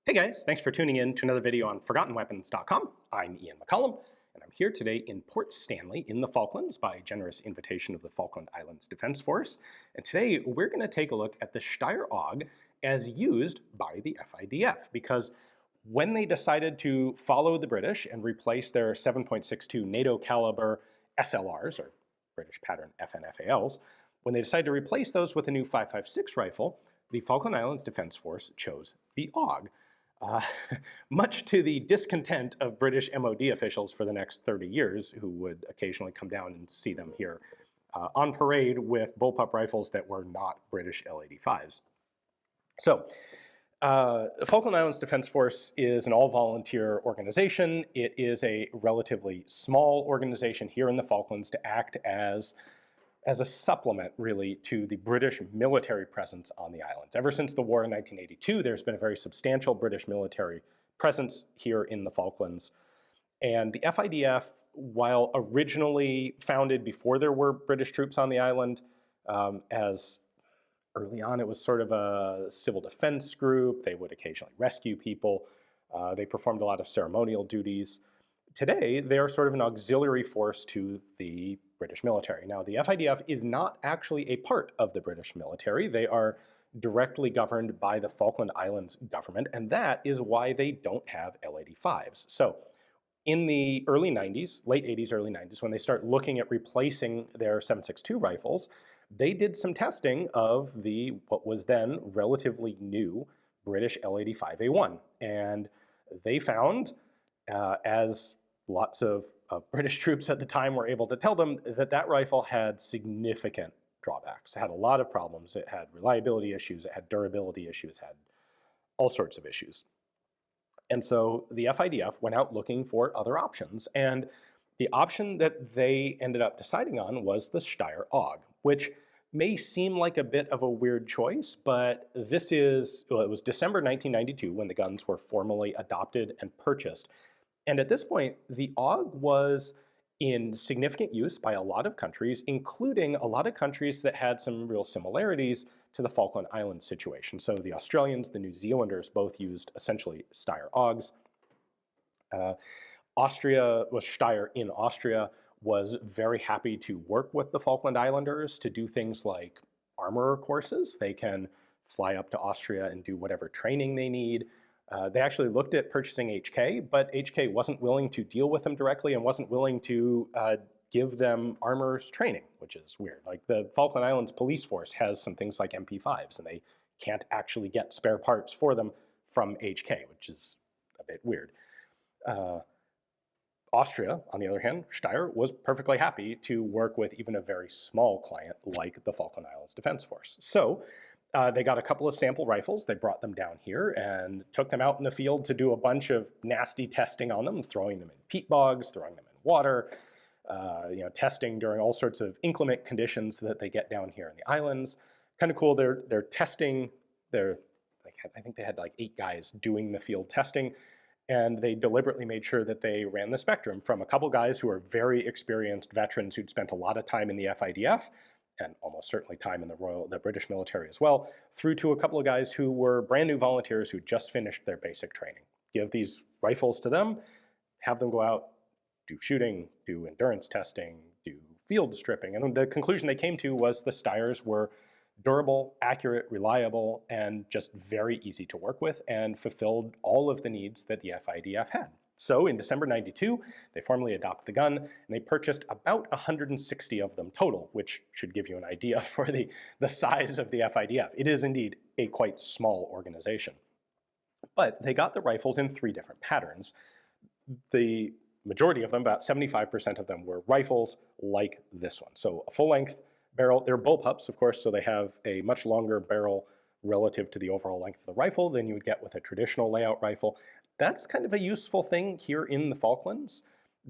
Hey guys, thanks for tuning in to another video on ForgottenWeapons.com. I'm Ian McCollum, and I'm here today in Port Stanley in the Falklands by generous invitation of the Falkland Islands Defense Force. And today we're going to take a look at the Steyr AUG as used by the FIDF, because when they decided to follow the British and replace their 7.62 NATO caliber SLRs, or British pattern FALs, when they decided to replace those with a new 5.56 rifle, the Falkland Islands Defense Force chose the AUG. Much to the discontent of British MOD officials for the next 30 years, who would occasionally come down and see them here on parade with bullpup rifles that were not British L85s. So, the Falkland Islands Defense Force is an all-volunteer organization. It is a relatively small organization here in the Falklands to act as a supplement, really, to the British military presence on the islands. Ever since the war in 1982, there's been a very substantial British military presence here in the Falklands. And the FIDF, while originally founded before there were British troops on the island, as early on it was sort of a civil defense group. They would occasionally rescue people. They performed a lot of ceremonial duties. Today, they are sort of an auxiliary force to the British military. Now, the FIDF is not actually a part of the British military. They are directly governed by the Falkland Islands government, and that is why they don't have L85s. So, in the early 90s, late 80s, early 90s, when they start looking at replacing their 7.62 rifles, they did some testing of what was then relatively new British L85A1. And they found, as lots of British troops at the time were able to tell them, that rifle had significant drawbacks. It had a lot of problems. It had reliability issues. It had durability issues. It had all sorts of issues. And so the FIDF went out looking for other options. And the option that they ended up deciding on was the Steyr AUG, which may seem like a bit of a weird choice, but it was December 1992 when the guns were formally adopted and purchased. And at this point, the AUG was in significant use by a lot of countries, including a lot of countries that had some real similarities to the Falkland Islands situation. So the Australians, the New Zealanders both used essentially Steyr AUGs. Steyr in Austria was very happy to work with the Falkland Islanders to do things like armorer courses. They can fly up to Austria and do whatever training they need. They actually looked at purchasing HK, but HK wasn't willing to deal with them directly and wasn't willing to give them armorers training, which is weird. Like the Falkland Islands police force has some things like MP5s, and they can't actually get spare parts for them from HK, which is a bit weird. Austria, on the other hand, Steyr was perfectly happy to work with even a very small client like the Falkland Islands Defense Force. So they got a couple of sample rifles. They brought them down here and took them out in the field to do a bunch of nasty testing on them, throwing them in peat bogs, throwing them in water, testing during all sorts of inclement conditions that they get down here in the islands. Kind of cool. They're testing. I think they had like 8 guys doing the field testing. And they deliberately made sure that they ran the spectrum from a couple guys who are very experienced veterans who'd spent a lot of time in the FIDF, and almost certainly time in the British military as well, through to a couple of guys who were brand new volunteers who just finished their basic training. Give these rifles to them, have them go out, do shooting, do endurance testing, do field stripping. And the conclusion they came to was the Steyrs were durable, accurate, reliable, and just very easy to work with, and fulfilled all of the needs that the FIDF had. So in December 92, they formally adopted the gun, and they purchased about 160 of them total, which should give you an idea for the size of the FIDF. It is indeed a quite small organization. But they got the rifles in 3 different patterns. The majority of them, about 75% of them, were rifles like this one. So a full-length barrel. They're bullpups, of course, so they have a much longer barrel relative to the overall length of the rifle than you would get with a traditional layout rifle. That's kind of a useful thing here in the Falklands.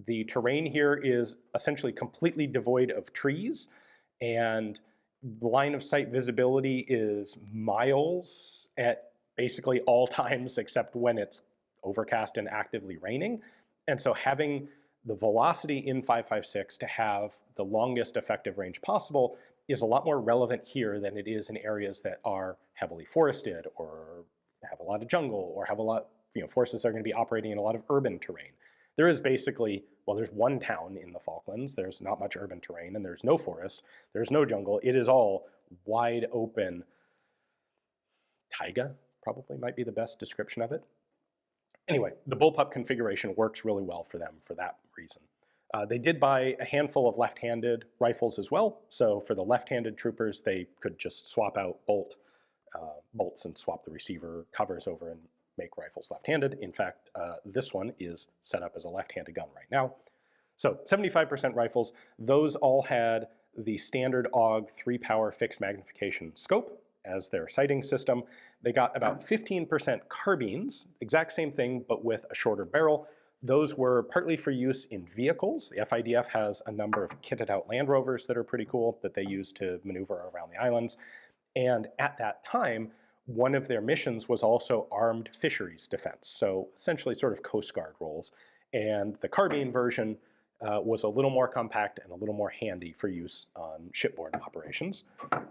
The terrain here is essentially completely devoid of trees, and line of sight visibility is miles at basically all times except when it's overcast and actively raining. And so having the velocity in 5.56 to have the longest effective range possible is a lot more relevant here than it is in areas that are heavily forested or have a lot of jungle or have a lot, forces that are going to be operating in a lot of urban terrain. There is basically, well, there's one town in the Falklands, there's not much urban terrain, and there's no forest, there's no jungle. It is all wide open taiga, probably might be the best description of it. Anyway, the bullpup configuration works really well for them for that reason. They did buy a handful of left-handed rifles as well, so for the left-handed troopers, they could just swap out bolts and swap the receiver covers over and make rifles left-handed. In fact, this one is set up as a left-handed gun right now. So 75% rifles, those all had the standard AUG 3-power fixed magnification scope as their sighting system. They got about 15% carbines, exact same thing, but with a shorter barrel. Those were partly for use in vehicles. The FIDF has a number of kitted out Land Rovers that are pretty cool that they use to maneuver around the islands. And at that time, one of their missions was also armed fisheries defense, so essentially sort of Coast Guard roles. And the carbine version was a little more compact and a little more handy for use on shipboard operations.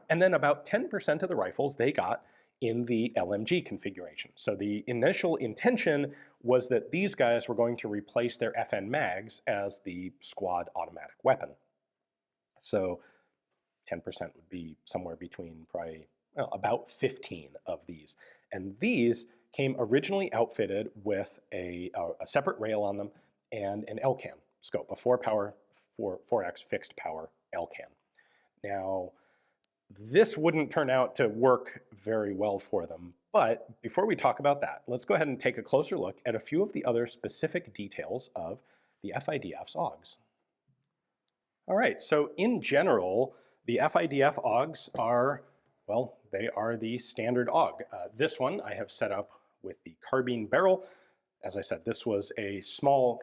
And then about 10% of the rifles they got in the LMG configuration. So the initial intention was that these guys were going to replace their FN mags as the squad automatic weapon. So 10% would be somewhere between probably about 15 of these. And these came originally outfitted with a separate rail on them and an Elcan scope, a 4x fixed power Elcan. Now, this wouldn't turn out to work very well for them, but before we talk about that, let's go ahead and take a closer look at a few of the other specific details of the FIDF's AUGs. All right, so in general, the FIDF AUGs are, well, they are the standard AUG. This one I have set up with the carbine barrel. As I said, this was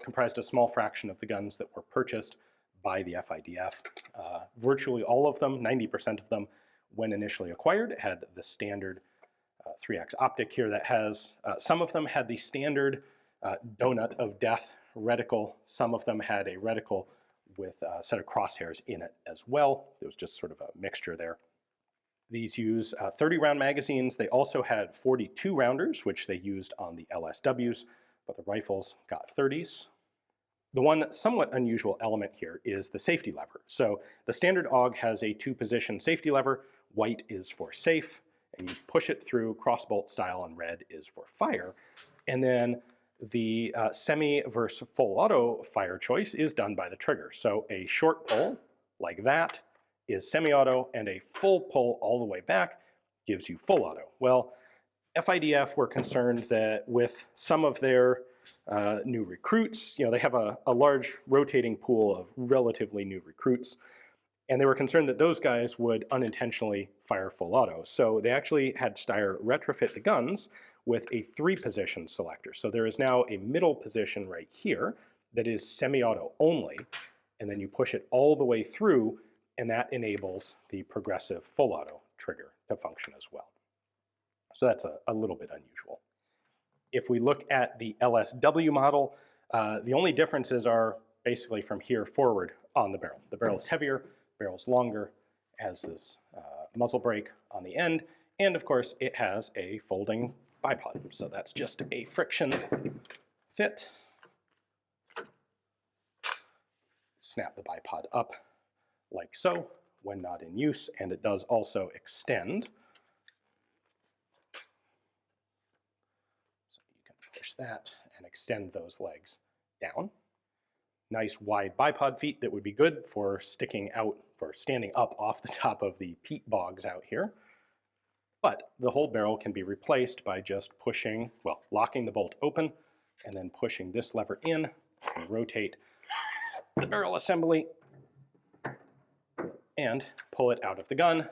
comprised a small fraction of the guns that were purchased by the FIDF. Virtually all of them, 90% of them, when initially acquired, had the standard 3x optic here that has, some of them had the standard donut of death reticle. Some of them had a reticle with a set of crosshairs in it as well. It was just sort of a mixture there. These use 30-round magazines. They also had 42 rounders, which they used on the LSWs, but the rifles got 30s. The one somewhat unusual element here is the safety lever. So the standard AUG has a 2-position safety lever. White is for safe, and you push it through crossbolt style, and red is for fire. And then the semi versus full auto fire choice is done by the trigger. So a short pull like that is semi-auto, and a full pull all the way back gives you full auto. Well, FIDF were concerned that with some of their new recruits, they have a large rotating pool of relatively new recruits, and they were concerned that those guys would unintentionally fire full auto. So they actually had Steyr retrofit the guns with a 3-position selector. So there is now a middle position right here that is semi-auto only, and then you push it all the way through, and that enables the progressive full auto trigger to function as well. So that's a little bit unusual. If we look at the LSW model, the only differences are basically from here forward on the barrel. The barrel is heavier, barrel's longer, has this muzzle brake on the end, and of course it has a folding bipod. So that's just a friction fit. Snap the bipod up like so when not in use, and it does also extend. Push that and extend those legs down. Nice wide bipod feet that would be good for standing up off the top of the peat bogs out here. But the whole barrel can be replaced by just locking the bolt open and then pushing this lever in and rotate the barrel assembly and pull it out of the gun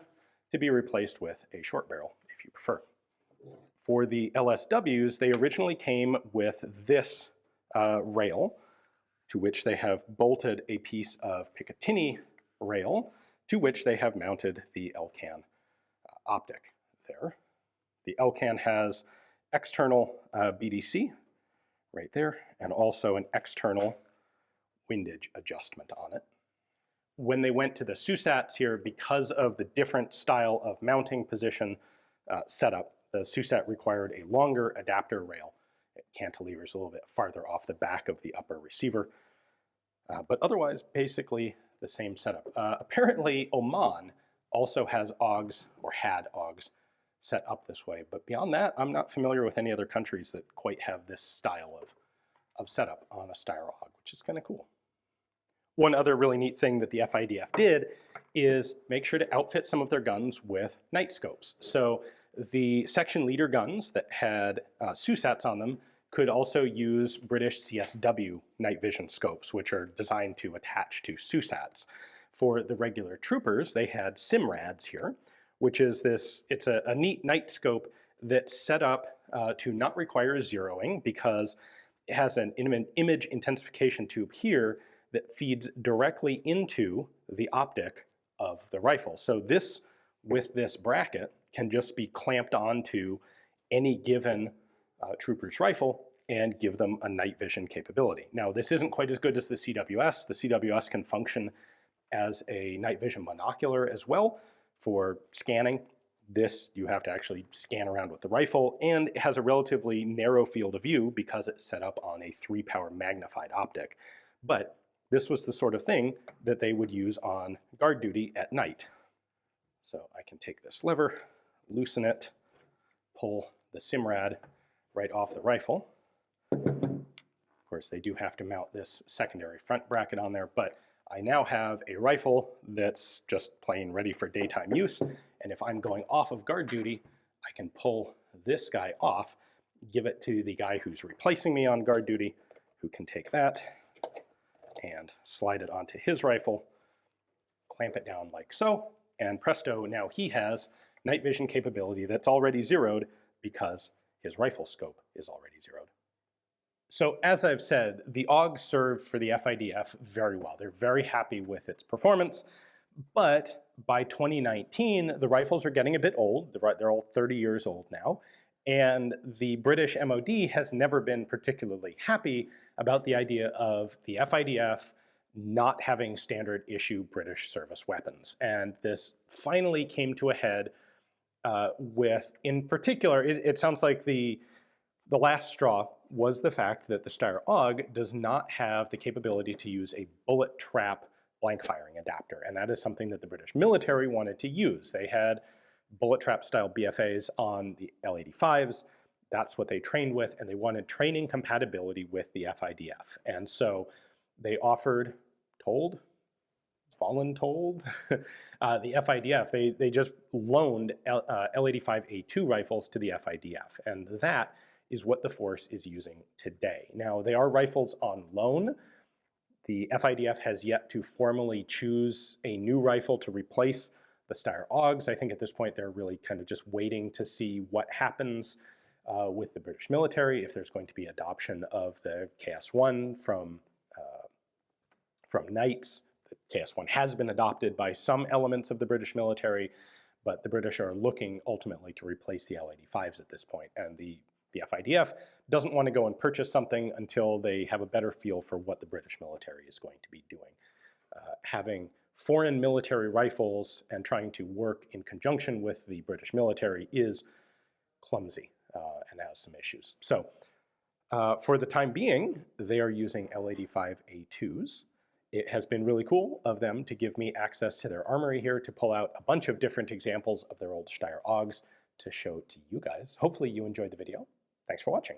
to be replaced with a short barrel if you prefer. For the LSWs, they originally came with this rail, to which they have bolted a piece of Picatinny rail, to which they have mounted the Elcan optic there. The Elcan has external BDC right there, and also an external windage adjustment on it. When they went to the SUSATs here, because of the different style of mounting position setup, the SUSAT required a longer adapter rail. It cantilevers a little bit farther off the back of the upper receiver. But otherwise, basically the same setup. Apparently, Oman also has AUGs, or had AUGs, set up this way. But beyond that, I'm not familiar with any other countries that quite have this style of setup on a Steyr AUG, which is kind of cool. One other really neat thing that the FIDF did is make sure to outfit some of their guns with night scopes. So the section leader guns that had SUSATs on them could also use British CSW night vision scopes, which are designed to attach to SUSATs. For the regular troopers, they had SIMRADs here, which is this, it's a neat night scope that's set up to not require zeroing because it has an image intensification tube here that feeds directly into the optic of the rifle. So this, with this bracket, can just be clamped onto any given trooper's rifle and give them a night vision capability. Now, this isn't quite as good as the CWS. The CWS can function as a night vision monocular as well for scanning. This, you have to actually scan around with the rifle, and it has a relatively narrow field of view because it's set up on a 3-power magnified optic. But this was the sort of thing that they would use on guard duty at night. So I can take this lever, loosen it, pull the SIMRAD right off the rifle. Of course, they do have to mount this secondary front bracket on there, but I now have a rifle that's just plain ready for daytime use. And if I'm going off of guard duty, I can pull this guy off, give it to the guy who's replacing me on guard duty, who can take that and slide it onto his rifle, clamp it down like so, and presto, now he has night vision capability that's already zeroed because his rifle scope is already zeroed. So as I've said, the AUG served for the FIDF very well. They're very happy with its performance, but by 2019, the rifles are getting a bit old. They're all 30 years old now, and the British MOD has never been particularly happy about the idea of the FIDF not having standard issue British service weapons. And this finally came to a head with, in particular, it sounds like the last straw was the fact that the Steyr AUG does not have the capability to use a bullet trap blank firing adapter. And that is something that the British military wanted to use. They had bullet trap style BFAs on the L85s. That's what they trained with, and they wanted training compatibility with the FIDF. And so they offered, the FIDF, they just loaned L85A2 rifles to the FIDF, and that is what the force is using today. Now, they are rifles on loan. The FIDF has yet to formally choose a new rifle to replace the Steyr AUGs. I think at this point they're really kind of just waiting to see what happens with the British military, if there's going to be adoption of the KS1 from Knights. The KS1 has been adopted by some elements of the British military, but the British are looking ultimately to replace the L85s at this point, and the FIDF doesn't want to go and purchase something until they have a better feel for what the British military is going to be doing. Having foreign military rifles and trying to work in conjunction with the British military is clumsy and has some issues. So for the time being, they are using L85A2s. It has been really cool of them to give me access to their armory here to pull out a bunch of different examples of their old Steyr AUGs to show to you guys. Hopefully you enjoyed the video. Thanks for watching.